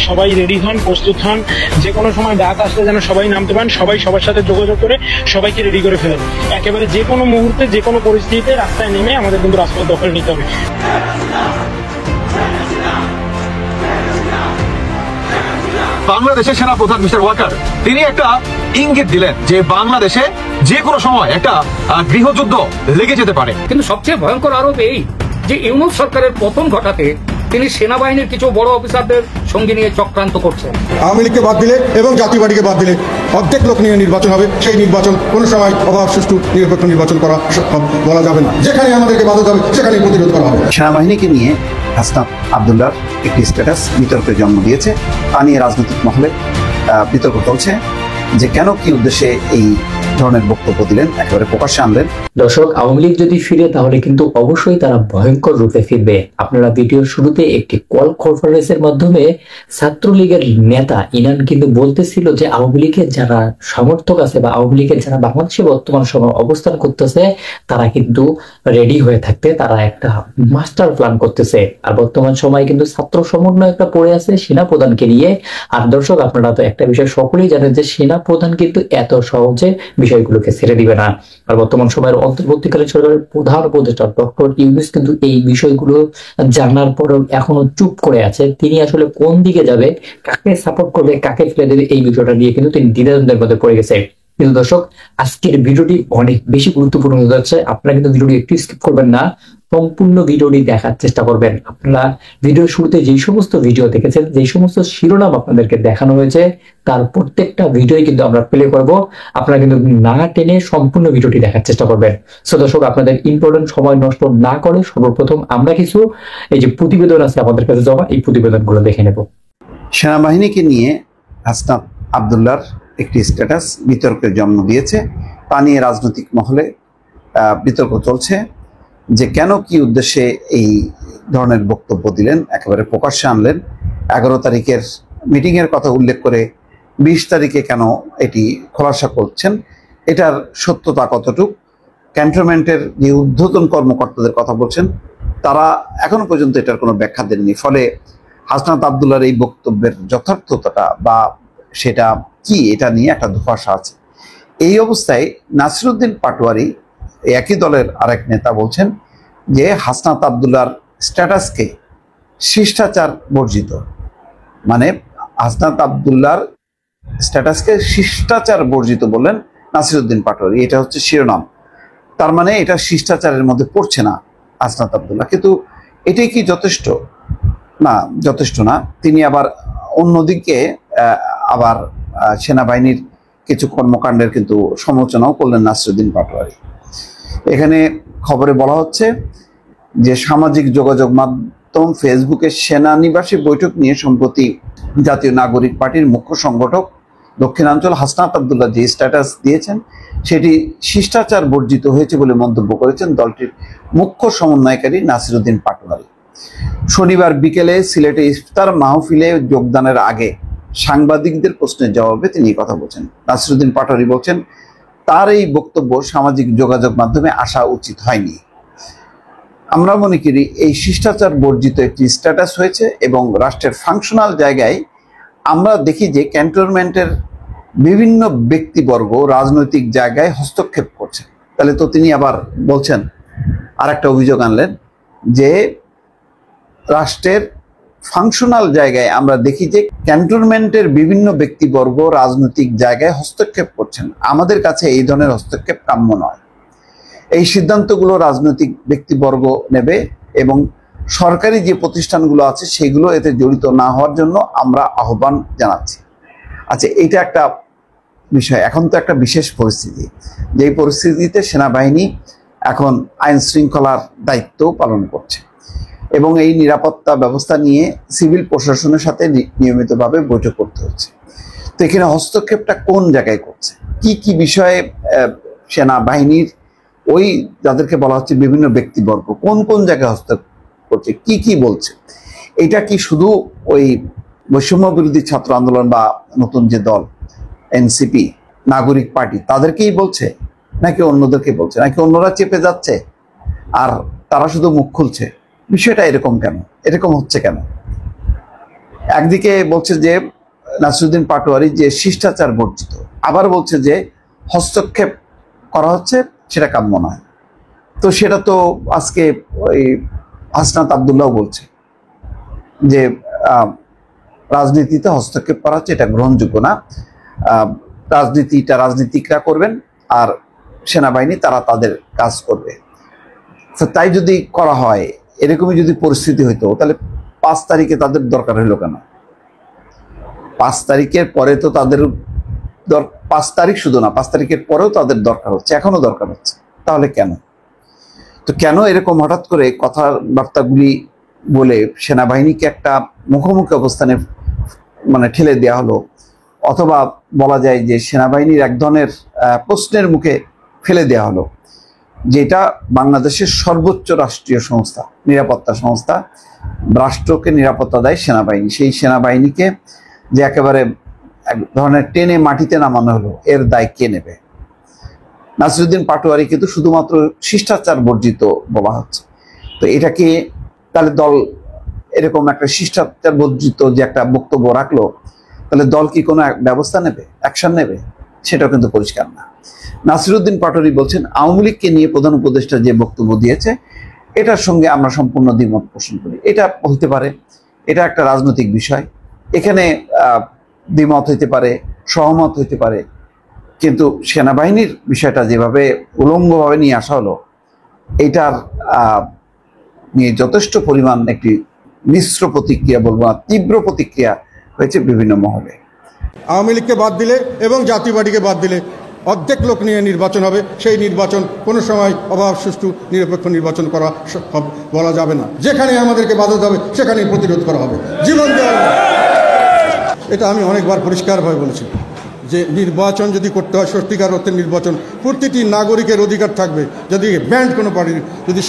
সবাই রেডি হন, প্রস্তুত হন, যে কোনো সময় ডাক আসলে যেন সবাই নামতে পারেন। সবাই সবার সাথে যোগাযোগ করে সবাইকে রেডি করে ফেলেন। একেবারে যে কোনো মুহূর্তে যে কোনো পরিস্থিতিতে রাস্তায় নেমে আমাদের কিন্তু রাজপথ দখল নিতে হবে। বাংলাদেশের সেনা প্রধান মিস্টার ওয়াকার তিনি একটা ইঙ্গিত দিলেন যে বাংলাদেশে যে কোনো সময় একটা গৃহযুদ্ধ লেগে যেতে পারে। কিন্তু সবচেয়ে ভয়ঙ্কর আরোপ এই যে ইউনূস সরকারের পতন ঘটাতে তিনি সেনাবাহিনীর কিছু বড় অফিসারদের সঙ্গে নিয়ে চক্রান্ত করছেন। আওয়ামী লীগকে বাদ দিলে এবং জাতীয় পার্টিকে বাদ দিলে অর্ধেক লোক নিয়ে নির্বাচন হবে। সেই নির্বাচন কোনো সময় অবাধ, সুষ্ঠু, নিরপেক্ষ নির্বাচন করা সম্ভব বলা যাবে না। যেখানে আমাদেরকে বাধা যাবে সেখানে প্রতিরোধ করা হবে। সেনাবাহিনীকে নিয়ে হাসনাত আবদুল্লাহর একটি স্ট্যাটাস বিতর্কের জন্ম দিয়েছে। তা নিয়ে রাজনৈতিক মহলে বিতর্ক চলছে যে কেন, কি উদ্দেশ্যে এই ধরনের বক্তব্য দিলেন, একেবারে প্রকাশ্যে আনলেন। দর্শক, আওয়ামী লীগ যদি ফিরে তাহলে কিন্তু অবশ্যই তারা ভয়ঙ্কর রূপে ফিরবে। আপনারা ভিডিওর শুরুতে একটি কল কনফারেন্সের মাধ্যমে ছাত্রলীগের নেতা ইনান কিন্তু বলতেছিল যে আওয়ামী লীগের যারা সমর্থক আছে বা আওয়ামী লীগের যারা বাংলাদেশে বর্তমান সময় অবস্থান করতেছে তারা কিন্তু রেডি হয়ে থাকতে, তারা একটা মাস্টার প্ল্যান করতেছে। আর বর্তমান সময় কিন্তু ছাত্র সমন্বয় একটা পড়ে আছে সেনা প্রধানকে নিয়ে। আর দর্শক, আপনারা তো একটা বিষয় সকলেই জানেন যে সেনা প্রধান কিন্তু এত সহজে বিষয়গুলোকে ছেড়ে দিবে না। আর বর্তমান সময়ের অন্তর্বর্তীকালীন সরকারের প্রধান উপদেষ্টা ডক্টর ইউনূস কিন্তু এই বিষয়গুলো জানার পরেও এখনো চুপ করে আছে। তিনি আসলে কোন দিকে যাবে, কাকে সাপোর্ট করবে, কাকে ফেলে দেবে, এই বিষয়টা নিয়ে কিন্তু তিনি দ্বিধাদ্বন্দ্বের মধ্যে পড়ে গেছে। কিন্তু দর্শক, আজকের ভিডিওটি অনেক বেশি গুরুত্বপূর্ণ হতে যাচ্ছে। আপনারা কিন্তু ভিডিওটি একটু স্কিপ করবেন না, সম্পূর্ণ ভিডিওটি দেখার চেষ্টা করবেন। আপনারা ভিডিওর শুরুতে যেই সমস্ত ভিডিও দেখেছেন, যেই সমস্ত শিরোনাম আপনাদেরকে দেখানো হয়েছে, তার প্রত্যেকটা ভিডিওই কিন্তু আমরা প্লে করব। আপনারা কিন্তু না টেনে সম্পূর্ণ ভিডিওটি দেখার চেষ্টা করবেন। সো দর্শক, আপনাদের ইম্পর্টেন্ট সময় নষ্ট না করে সর্বপ্রথম আমরা কিছু এই যে প্রতিবেদন আছে আমাদের কাছে জমা, এই প্রতিবেদনগুলো দেখে নেব। সেনাবাহিনীকে নিয়ে হাসনাত আবদুল্লাহর একটি স্ট্যাটাস বিতর্কের জন্ম দিয়েছে। তা নিয়ে রাজনৈতিক মহলে বিতর্ক চলছে যে কেন, কি উদ্দেশ্যে এই ধরনের বক্তব্য দিলেন, একেবারে প্রকাশ্যে আনলেন। 11 তারিখের মিটিংয়ের কথা উল্লেখ করে 20 তারিখে কেন এটি খোলাসা করছেন, এটার সত্যতা কতটুক, ক্যান্টনমেন্টের যে ঊর্ধ্বতন কর্মকর্তাদের কথা বলছেন তারা এখনো পর্যন্ত এটার কোনো ব্যাখ্যা দেননি। ফলে হাসনাত আবদুল্লাহর এই বক্তব্যের যথার্থতা বা সেটা কি, এটা নিয়ে একটা ধোঁয়াশা আছে। এই অবস্থায় নাসিরউদ্দিন পাটোয়ারি, একই দলের আরেক নেতা, বলছেন যে হাসনাত আবদুল্লাহর স্ট্যাটাসকে শিষ্টাচার বর্জিত। মানে হাসনাত আবদুল্লাহর স্ট্যাটাসকে শিষ্টাচার বর্জিত বললেন নাসিরউদ্দিন পাটোয়ারি, এটা হচ্ছে শিরোনাম। তার মানে এটা শিষ্টাচারের মধ্যে পড়ছে না হাসনাত আবদুল্লাহ। কিন্তু এটাই কি যথেষ্ট? না, যথেষ্ট না। তিনি আবার অন্যদিকে আবার সেনাবাহিনীর কিছু কর্মকাণ্ডের কিন্তু সমালোচনাও করলেন নাসিরউদ্দিন পাটোয়ারি। এখানে খবরে বলা হচ্ছে যে সামাজিক যোগাযোগ মাধ্যম ফেসবুকে সেনানিবাসে বৈঠক নিয়ে সম্প্রতি জাতীয় নাগরিক পার্টির মুখ্য সংগঠক দক্ষিণাঞ্চল হাসনাত আবদুল্লাহ যে স্ট্যাটাস দিয়েছেন সেটি শিষ্টাচার বর্জিত হয়েছে বলে মন্তব্য করেছেন দলটির মুখ্য সমন্বয়কারী নাসিরউদ্দিন পাটোয়ারি। শনিবার বিকেলে সিলেটে ইফতার মাহফিলে যোগদানের আগে সাংবাদিকদের প্রশ্নের জবাবে তিনি কথা বলছেন। নাসিরউদ্দিন পাটোয়ারি বলছেন তার এই বক্তব্য সামাজিক যোগাযোগ মাধ্যমে আসা উচিত হয়নি। আমরা মনে করি এই শিষ্টাচার বর্জিত একটি স্ট্যাটাস হয়েছে এবং রাষ্ট্রের ফাংশনাল জায়গায় আমরা দেখি যে ক্যান্টনমেন্টের বিভিন্ন ব্যক্তিবর্গ রাজনৈতিক জায়গায় হস্তক্ষেপ করছে। তাহলে তো তিনি আবার বলছেন, আর একটা অভিযোগ আনলেন যে রাষ্ট্রের ফাংশনাল জায়গায় আমরা দেখি যে ক্যান্টনমেন্টের বিভিন্ন ব্যক্তিবর্গ রাজনৈতিক জায়গায় হস্তক্ষেপ করছেন। আমাদের কাছে এই ধরনের হস্তক্ষেপ কাম্য নয়। এই সিদ্ধান্তগুলো রাজনৈতিক ব্যক্তিবর্গ নেবে এবং সরকারি যে প্রতিষ্ঠানগুলো আছে সেগুলো এতে জড়িত না হওয়ার জন্য আমরা আহ্বান জানাচ্ছি। আচ্ছা, এটা একটা বিষয়। এখন তো একটা বিশেষ পরিস্থিতি, যেই পরিস্থিতিতে সেনাবাহিনী এখন আইন শৃঙ্খলার দায়িত্ব পালন করছে এবং এই নিরাপত্তা ব্যবস্থা নিয়ে সিভিল প্রশাসনের সাথে নিয়মিতভাবে বৈঠক করতে হচ্ছে। তো এখানে হস্তক্ষেপটা কোন জায়গায় করছে, কি কি বিষয়ে সেনাবাহিনীর ওই যাদেরকে বলা হচ্ছে বিভিন্ন ব্যক্তিবর্গ কোন কোন জায়গায় হস্তক্ষেপ করছে, কি কি বলছে? এটা কি শুধু ওই বৈষম্য বিরোধী ছাত্র আন্দোলন বা নতুন যে দল এনসিপি নাগরিক পার্টি তাদেরকেই বলছে, নাকি অন্যদেরকে বলছে, নাকি অন্যরা চেপে যাচ্ছে আর তারা শুধু মুখ খুলছে? বিষয়টা এরকম কেন, এরকম হচ্ছে কেন? একদিকে বলছে যে নাসিরুদ্দিন পাটোয়ারি যে শিষ্টাচার বর্জিত, আবার বলছে যে হস্তক্ষেপ করা হচ্ছে সেটা কাম্য নয়। তো সেটা তো আজকে ওই হাসনাত আব্দুল্লাহ বলছে যে রাজনীতিতে হস্তক্ষেপ করা হচ্ছে, এটা গ্রহণযোগ্য না। রাজনীতিকরা করবেন আর সেনাবাহিনী তারা তাদের কাজ করবে। তাই যদি করা হয়, এরকমই যদি পরিস্থিতি হইতো, তাহলে 5 তারিখে তাদের দরকার হইলো কেন? 5 তারিখের পরে তো তাদের 5 তারিখ শুধু না, 5 তারিখের পরেও তাদের দরকার হচ্ছে, এখনো দরকার হচ্ছে। তাহলে কেন? তো কেন এরকম হঠাৎ করে কথাবার্তাগুলি বলে সেনাবাহিনীকে একটা মুখোমুখি অবস্থানে মানে ঠেলে দেওয়া হলো, অথবা বলা যায় যে সেনাবাহিনীর এক ধরনের প্রশ্নের মুখে ফেলে দেওয়া হলো, যেটা বাংলাদেশের সর্বোচ্চ রাষ্ট্রীয় সংস্থা, নিরাপত্তা সংস্থা, রাষ্ট্রকে নিরাপত্তা দেয় সেনাবাহিনী। সেই সেনাবাহিনীকে যে একেবারে এক ধরনের টেনে মাটিতে নামানো হলো, এর দায় কে নেবে? নাসিরুদ্দিন পাটোয়ারি কিন্তু শুধুমাত্র শিষ্টাচার বর্জিত বলা হচ্ছে। তো এটাকে তাহলে দল এরকম একটা শিষ্টাচার বর্জিত যে একটা বক্তব্য রাখলো, তাহলে দল কি কোনো ব্যবস্থা নেবে, অ্যাকশন নেবে? সেটাও কিন্তু পরিষ্কার না। নাসিরুদ্দিন পাটোয়ারি বলছেন আওয়ামী লীগকে নিয়ে প্রধান উপদেষ্টা যে বক্তব্য দিয়েছে এটার সঙ্গে আমরা সম্পূর্ণ দ্বিমত পোষণ করি। এটা হতে পারে, এটা একটা রাজনৈতিক বিষয়, এখানে দ্বিমত হইতে পারে, সহমত হইতে পারে, কিন্তু সেনাবাহিনীর বিষয়টা যেভাবে উলঙ্গভাবে নিয়ে আসা হলো, এটার নিয়ে যথেষ্ট পরিমাণ একটি মিশ্র প্রতিক্রিয়া, বলবো না তীব্র প্রতিক্রিয়া হয়েছে বিভিন্ন মহলে। আওয়ামী লীগকে বাদ দিলে এবং জাতীয় পার্টিকে বাদ দিলে অর্ধেক লোক নিয়ে নির্বাচন হবে, সেই নির্বাচন কোনো সময় অবাধ সুষ্ঠু নিরপেক্ষ নির্বাচন করা বলা যাবে না। যেখানে আমাদেরকে বাধা দেবে সেখানেই প্রতিরোধ করা হবে, জীবন দেওয়া হবে। এটা আমি অনেকবার পরিষ্কারভাবে বলেছি যে নির্বাচন যদি করতে হয়, সত্যিকার অর্থের নির্বাচন, প্রতিটি নাগরিকের অধিকার থাকবে। যদি ব্যান্ড কোনো পার্টির যদি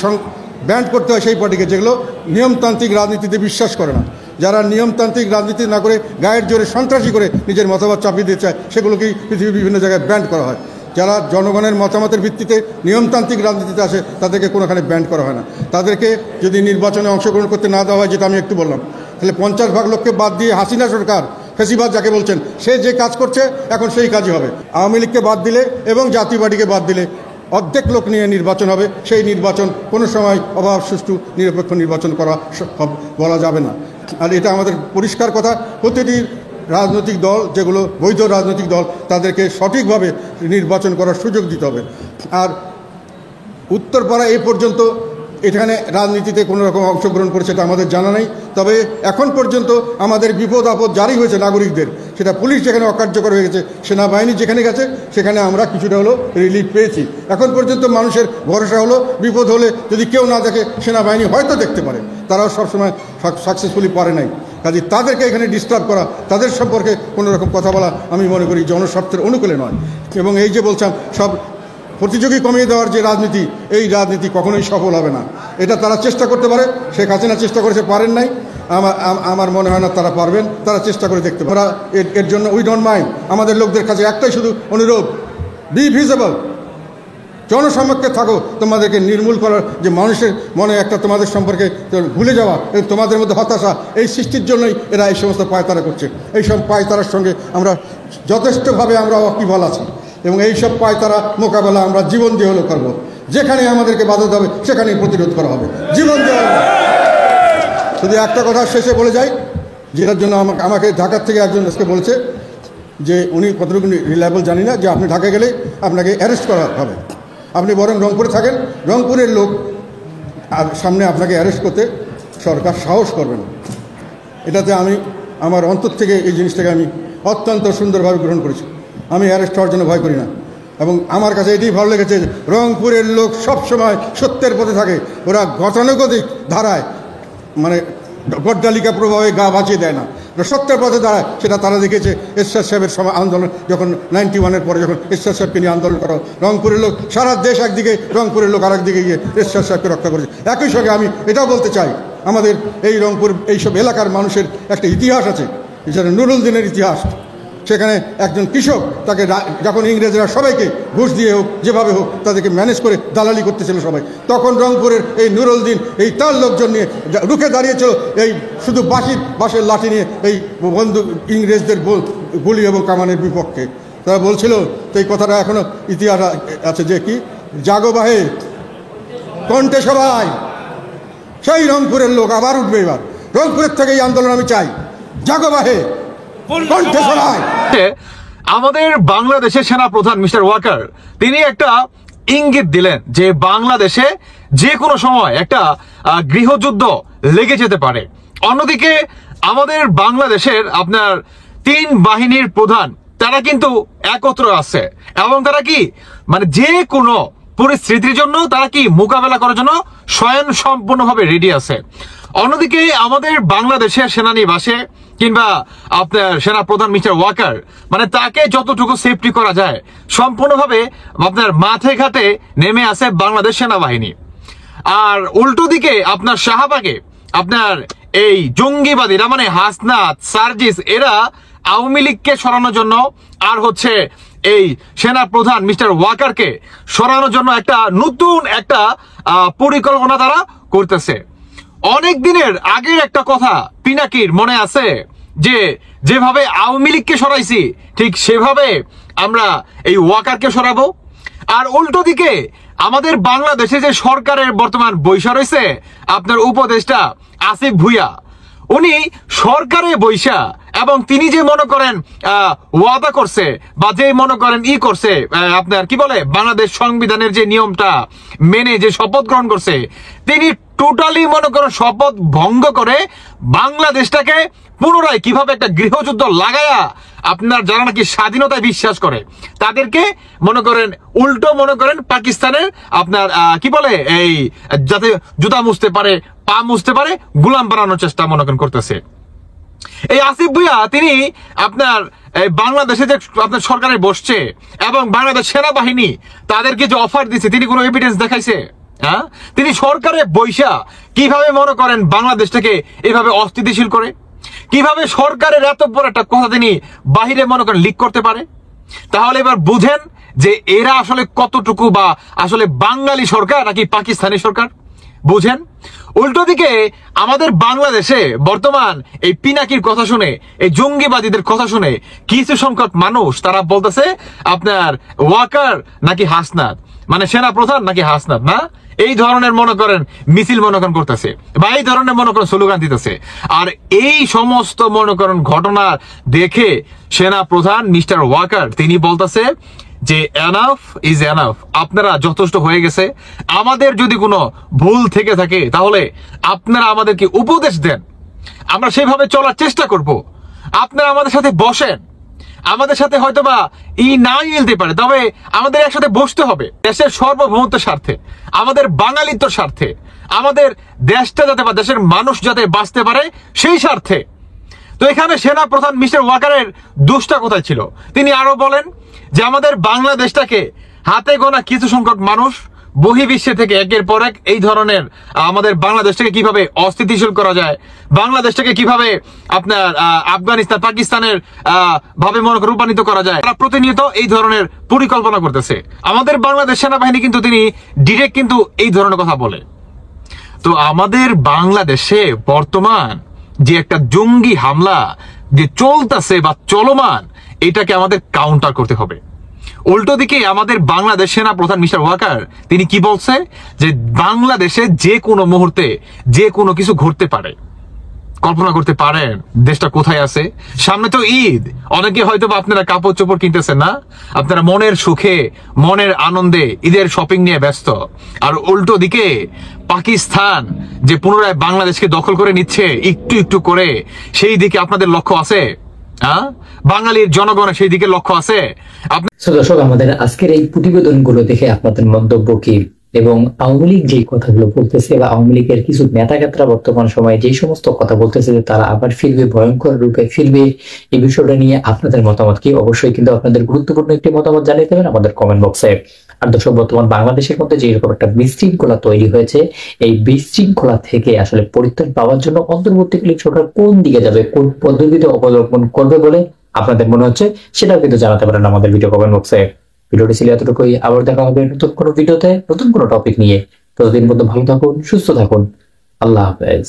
ব্যান্ড করতে হয় সেই পার্টিকে যেগুলো নিয়মতান্ত্রিক রাজনীতিতে বিশ্বাস করে না, যারা নিয়মতান্ত্রিক রাজনীতি না করে গায়ের জোরে সন্ত্রাসী করে নিজের মতামত চাপিয়ে দিতে চায়, সেগুলোকেই পৃথিবীর বিভিন্ন জায়গায় ব্যান্ড করা হয়। যারা জনগণের মতামতের ভিত্তিতে নিয়মতান্ত্রিক রাজনীতিতে আসে তাদেরকে কোনোখানে ব্যান্ড করা হয় না। তাদেরকে যদি নির্বাচনে অংশগ্রহণ করতে না দেওয়া হয়, যেটা আমি একটু বললাম, তাহলে 50 ভাগ লোককে বাদ দিয়ে হাসিনা সরকার, ফেসিবাদ যাকে বলছেন, সে যে কাজ করছে এখন সেই কাজই হবে। আওয়ামী লীগকে বাদ দিলে এবং জাতীয় পার্টিকে বাদ দিলে অর্ধেক লোক নিয়ে নির্বাচন হবে, সেই নির্বাচন কোনো সময় অবাধ সুষ্ঠু নিরপেক্ষ নির্বাচন করা বলা যাবে না। আর এটা আমাদের পরিষ্কার কথা। প্রতিটি রাজনৈতিক দল, যেগুলো বৈধ রাজনৈতিক দল, তাদেরকে সঠিকভাবে নির্বাচন করার সুযোগ দিতে হবে। আর উত্তরপাড়া এ পর্যন্ত এখানে রাজনীতিতে কোনো রকম অংশগ্রহণ করেছে এটা আমাদের জানা নেই। তবে এখন পর্যন্ত আমাদের বিপদ আপদ জারি হয়েছে নাগরিকদের, সেটা পুলিশ যেখানে অকার্যকর হয়ে গেছে, সেনাবাহিনী যেখানে গেছে সেখানে আমরা কিছুটা হলো রিলিফ পেয়েছি। এখন পর্যন্ত মানুষের ভরসা হলো বিপদ হলে যদি কেউ না দেখে সেনাবাহিনী হয়তো দেখতে পারে, তারাও সবসময় সাকসেসফুলি পারে নাই। কাজে তাদেরকে এখানে ডিস্টার্ব করা, তাদের সম্পর্কে কোনো রকম কথা বলা আমি মনে করি জনস্বার্থের অনুকূলে নয়। এবং এই যে বলছিলাম সব প্রতিযোগী কমিয়ে দেওয়ার যে রাজনীতি, এই রাজনীতি কখনোই সফল হবে না। এটা তারা চেষ্টা করতে পারে, শেখ হাসিনা চেষ্টা করেছে, পারেন নাই। আমার মনে হয় না তারা পারবেন, তারা চেষ্টা করে দেখতে পারে। এর জন্য উই ডোন্ট মাইন্ড। আমাদের লোকদের কাছে একটাই শুধু অনুরোধ, বি ভিজিবল, জনসমক্ষে থাকো। তোমাদেরকে নির্মূল করার যে মানুষের মনে একটা তোমাদের সম্পর্কে ভুলে যাওয়া, তোমাদের মধ্যে হতাশা, এই সৃষ্টির জন্যই এরা এই সমস্ত পায়তারা করছে। এইসব পায়তারার সঙ্গে আমরা যথেষ্টভাবে আমরা ওয়াকিবহাল আছি এবং এইসব পায়তারা মোকাবেলা আমরা জীবন দিয়ে হলেও করবো। যেখানে আমাদেরকে বাধা দেবে সেখানেই প্রতিরোধ করা হবে, জীবন দেওয়া হবে। শুধু একটা কথা শেষে বলে যাই, যেটার জন্য আমাকে ঢাকার থেকে একজন আজকে বলেছে যে উনি কতটুকু রিলায়েবল জানি না, যে আপনি ঢাকা গেলে আপনাকে অ্যারেস্ট করা হবে, আপনি বরং রংপুরে থাকেন, রংপুরের লোক সামনে আপনাকে অ্যারেস্ট করতে সরকার সাহস করবে না। এটাতে আমি আমার অন্তর থেকে এই জিনিসটাকে আমি অত্যন্ত সুন্দরভাবে গ্রহণ করেছি। আমি অ্যারেস্ট হওয়ার জন্য ভয় করি না এবং আমার কাছে এটাই ভালো লেগেছে, রংপুরের লোক সবসময় সত্যের পথে থাকে। ওরা গতানুগতিক ধারায় মানে গড্ডালিকা প্রভাবে গা বাঁচিয়ে দেয় না, সত্যের পথে দাঁড়ায়। সেটা তারা দেখেছে এরশাদ সাহেবের সময় আন্দোলন, যখন 91-এর পরে যখন এরশাদ সাহেবকে নিয়ে আন্দোলন করা, রংপুরের লোক সারা দেশ একদিকে, রংপুরের লোক আরেক দিকে গিয়ে এরশাদ সাহেবকে রক্ষা করেছে। একই সঙ্গে আমি এটাও বলতে চাই, আমাদের এই রংপুর এইসব এলাকার মানুষের একটা ইতিহাস আছে, এছাড়া নুরুল দিনের ইতিহাস। সেখানে একজন কৃষক তাকে যখন ইংরেজরা সবাইকে ঘুষ দিয়ে হোক যেভাবে হোক তাদেরকে ম্যানেজ করে দালালি করতেছিল সবাই, তখন রংপুরের এই নুরুলদিন এই তার লোকজন নিয়ে রুখে দাঁড়িয়েছিল এই শুধু বাঁশের লাঠি নিয়ে এই বন্দুক ইংরেজদের গুলি এবং কামানের বিপক্ষে। তারা বলছিল, তো এই কথাটা এখনো ইতিহাস আছে যে কি, জাগো বাহে কণ্ঠে সবাই। সেই রংপুরের লোক আবার উঠবে, এবার রংপুরের থেকে এই আন্দোলন আমি চাই, জাগো বাহে কণ্ঠে সবাই। আমাদের বাংলাদেশের সেনা প্রধান মিস্টার ওয়াকার তিনি একটা ইঙ্গিত দিলেন যে বাংলাদেশে যে কোনো সময় একটা গৃহযুদ্ধ লেগে যেতে পারে। অন্যদিকে আমাদের বাংলাদেশের আপনার 3 বাহিনীর প্রধান তারা কিন্তু একত্র আছে এবং তারা কি মানে যে কোনো পরিস্থিতির জন্য তারা কি মোকাবেলা করার জন্য স্বয়ং সম্পূর্ণভাবে রেডি আছে। অন্যদিকে আমাদের বাংলাদেশের সেনানিবাসে কিংবা আপনার সেনা প্রধান মিস্টার ওয়াকার মানে তাকে যতটুকু সেফটি করা যায় সম্পূর্ণভাবে আপনার মাঠে ঘাটে নেমে আসে বাংলাদেশ সেনাবাহিনী। আর উল্টো দিকে আপনার শাহবাগে আপনার এই জঙ্গিবাদীরা মানে হাসনাত সার্জিস এরা আওয়ামী লীগকে সরানোর জন্য আর হচ্ছে এই সেনা প্রধান মিস্টার ওয়াকারকে সরানোর জন্য একটা নতুন একটা পরিকল্পনা তারা করতেছে। অনেক দিনের আগের একটা কথা পিনাকির মনে আছে যে যেভাবে আওয়ামী লীগকে সরাইছি ঠিক সেভাবে আমরা এই ওয়াকারকে সরাবো। আর উল্টো দিকে আমাদের বাংলাদেশে যে সরকারের বর্তমান বৈশা রয়েছে আপনার উপদেষ্টা আসিফ ভুইয়া, উনি সরকারে বৈশা এবং তিনি যে মনে করেন ওয়াদা করছে বা যে মনে করেন করছে আপনার কি বলে বাংলাদেশ সংবিধানের যে নিয়মটা মেনে যে শপথ গ্রহণ করছে, তিনি টোটালি মনে করেন শপথ ভঙ্গ করে বাংলাদেশটাকে পুনরায় কিভাবে একটা গৃহযুদ্ধ লাগায়া আপনার যারা নাকি স্বাধীনতায় বিশ্বাস করে তাদেরকে মনে করেন উল্টো মনে করেন পাকিস্তানের আপনার কি বলে এই যাতে জুতা মুছতে পারে পা মুছতে পারে গোলাম বানানোর চেষ্টা মনে করেন করতেছে। এই আসিফ ভুইয়া তিনি আপনার বাংলাদেশে যে আপনার সরকারে বসছে এবং বাংলাদেশ সেনাবাহিনী তাদেরকে যে অফার দিচ্ছে তিনি কোনো এভিডেন্স দেখাইছে? হ্যাঁ, তিনি সরকারে বৈশা কিভাবে মনে করেন বাংলাদেশটাকে এইভাবে অস্থিতিশীল করে, কিভাবে সরকারের এত বড় একটা কথা তিনি বাহিরে মনে করেন লিক করতে পারে। তাহলে এবার বুঝেন যে এরা আসলে কতটুকু বা আসলে বাঙালি সরকার নাকি পাকিস্তানি সরকার, বুঝেন। উল্টো দিকে আমাদের বাংলাদেশে বর্তমান এই পিনাকির কথা শুনে এই জঙ্গিবাদীদের কথা শুনে কিছু সংখ্যক মানুষ তারা বলতেছে আপনার ওয়াকার নাকি হাসনাত মানে সেনা প্রধান নাকি হাসনাত না, এই ধরনের মনে করেন মিছিল মনে করেন করতেছে বা এই ধরনের মনে করেন স্লোগান দিতেছে। আর এই সমস্ত মনে করেন ঘটনা দেখে সেনা প্রধান মিস্টার ওয়াকার তিনি বলতেছে যে এনাফ ইজ এনাফ, আপনারা যথেষ্ট হয়ে গেছে, আমাদের যদি কোনো ভুল থেকে থাকে তাহলে আপনারা আমাদেরকে উপদেশ দেন, আমরা সেভাবে চলার চেষ্টা করব। আপনারা আমাদের সাথে বসেন, আমাদের সাথে হয়তোবা না মিলতে পারে তবে আমাদের একসাথে বসতে হবে দেশের সার্বভৌমত্বের স্বার্থে, আমাদের বাঙালিত্বের স্বার্থে, আমাদের দেশটা যাতে বা দেশের মানুষ যাতে বাঁচতে পারে সেই স্বার্থে। তো এখানে সেনা প্রধান মিস্টার ওয়াকারের দোষটা কোথায় ছিল? তিনি আরো বলেন যে আমাদের বাংলাদেশটাকে হাতে গোনা কিছু সংখ্যক মানুষ বহির্বিশ্বে থেকে একের পর এক এই ধরনের আমাদের বাংলাদেশটাকে কিভাবে অস্থিতিশীল করা যায়, বাংলাদেশটাকে কিভাবে আপনার আফগানিস্তান পাকিস্তানের ভাবে মনে রূপান্তরিত করা যায়, তারা প্রতিনিয়ত এই ধরনের পরিকল্পনা করতেছে। আমাদের বাংলাদেশ সেনাবাহিনী কিন্তু তিনি ডিরেক্ট কিন্তু এই ধরনের কথা বলে। তো আমাদের বাংলাদেশে বর্তমান যে একটা জঙ্গি হামলা যে চলতেছে বা চলমান, এটাকে আমাদের কাউন্টার করতে হবে। উল্টো দিকে আমাদের বাংলাদেশ সেনা প্রধান মিস্টার ওয়াকার তিনি কি বলছে যে বাংলাদেশে যে কোনো মুহূর্তে যে কোনো কিছু ঘটতে পারে। কল্পনা করতে পারেন দেশটা কোথায় আছে? সামনে তো ঈদ, অনেকে হয়তো আপনারা কাপড় চোপড় কিনতেছেন না, আপনারা মনের সুখে মনের আনন্দে ঈদের শপিং নিয়ে ব্যস্ত। আর উল্টো দিকে পাকিস্তান যে পুনরায় বাংলাদেশকে দখল করে নিচ্ছে একটু একটু করে, সেই দিকে আপনাদের লক্ষ্য আছে? বাঙালির জনগণের সেই দিকে লক্ষ্য আছে? দর্শক, আমাদের আজকের এই প্রতিবেদনগুলো দেখে আপনাদের মন্তব্য কি, এবং আওয়ামী লীগ যে কথাগুলো বলতেছে বা আওয়ামী লীগের কিছু নেতাগাত্রা বর্তমান সময়ে যে সমস্ত কথা বলতেছে যে তারা আবার ফিরবে, ভয়ঙ্কর রূপে ফিরবে, এই বিষয়টা নিয়ে আপনাদের মতামত কি? অবশ্যই কিন্তু আপনাদের গুরুত্বপূর্ণ একটি মতামত জানিয়ে দেবেন আমাদের কমেন্ট বক্সে। আর দর্শক, বর্তমান বাংলাদেশের মধ্যে যে এরকম একটা বিশৃঙ্খলা তৈরি হয়েছে, এই বিশৃঙ্খলা থেকে আসলে পরিত্রাণ পাওয়ার জন্য অন্তর্বর্তীকালীন সরকার কোন দিকে যাবে, কোন পদ্ধতিতে অবলম্বন করবে বলে আপনাদের মনে হচ্ছে, সেটাও কিন্তু জানাতে পারেন আমাদের ভিডিও কমেন্ট বক্সে। ভিডিওটি ছিল এতটুকুই, আবার দেখা হবে নতুন কোনো ভিডিওতে নতুন কোনো টপিক নিয়ে। ততদিন পর্যন্ত ভালো থাকুন, সুস্থ থাকুন, আল্লাহ হাফেজ।